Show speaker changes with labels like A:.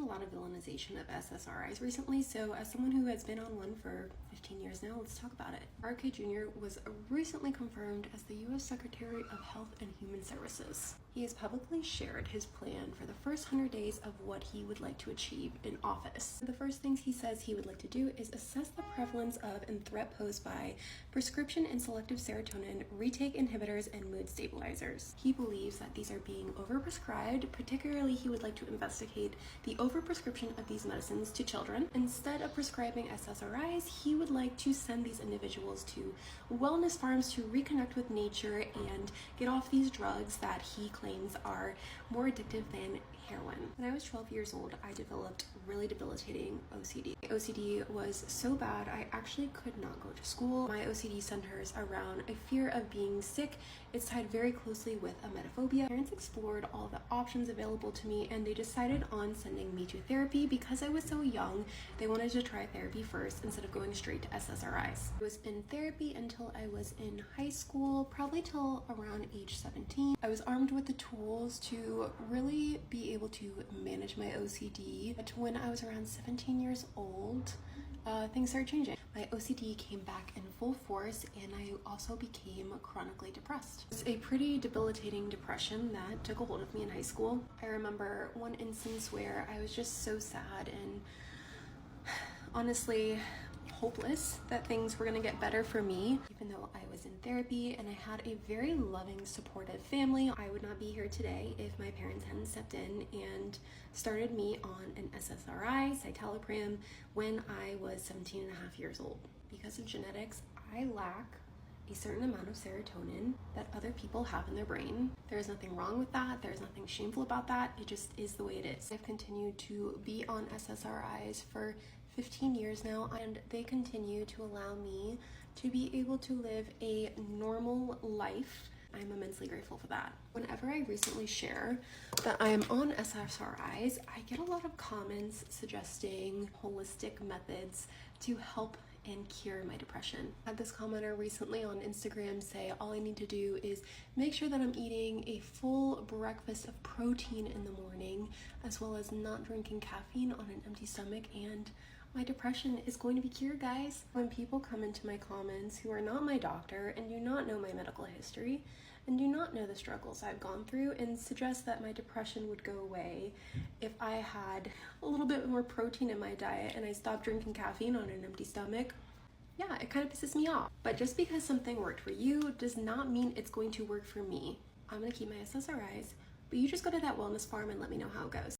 A: a lot of villainization of SSRIs recently, so as someone who has been on one for 15 years now, let's talk about it. RK Jr. was recently confirmed as the U.S. Secretary of Health and Human Services. He has publicly shared his plan for the first 100 days of what he would like to achieve in office. The first things he says he would like to do is assess the prevalence of and threat posed by prescription and selective serotonin retake inhibitors and mood stabilizers. He believes that these are being overprescribed. Particularly, he would like to investigate the overprescription of these medicines to children. Instead of prescribing SSRIs, he would like to send these individuals to wellness farms to reconnect with nature and get off these drugs that he claims are more addictive than heroin. When I was 12 years old, I developed really debilitating OCD. My OCD was so bad I actually could not go to school. My OCD centers around a fear of being sick. It's tied very closely with emetophobia. Parents explored all the options available to me and they decided on sending me to therapy because I was so young. They wanted to try therapy first instead of going straight to SSRIs. I was in therapy until I was in high school, probably till around age 17. I was armed with the tools to really be able to manage my OCD. But when I was around 17 years old, things started changing. My OCD came back in full force and I also became chronically depressed. It was a pretty debilitating depression that took a hold of me in high school. I remember one instance where I was just so sad and honestly hopeless that things were gonna get better for me. Even though I was in therapy and I had a very loving, supportive family, I would not be here today if my parents hadn't stepped in and started me on an SSRI, citalopram, when I was 17 and a half years old. Because of genetics, I lack a certain amount of serotonin that other people have in their brain. There is nothing wrong with that. There is nothing shameful about that. It just is the way it is. I've continued to be on SSRIs for 15 years now, and they continue to allow me to be able to live a normal life. I'm immensely grateful for that. Whenever I recently share that I am on SSRIs, I get a lot of comments suggesting holistic methods to help and cure my depression. I had this commenter recently on Instagram say all I need to do is make sure that I'm eating a full breakfast of protein in the morning, as well as not drinking caffeine on an empty stomach, and my depression is going to be cured, guys. When people come into my comments who are not my doctor and do not know my medical history and do not know the struggles I've gone through and suggest that my depression would go away if I had a little bit more protein in my diet and I stopped drinking caffeine on an empty stomach, yeah, it kind of pisses me off. But just because something worked for you does not mean it's going to work for me. I'm gonna keep my SSRIs, but you just go to that wellness farm and let me know how it goes.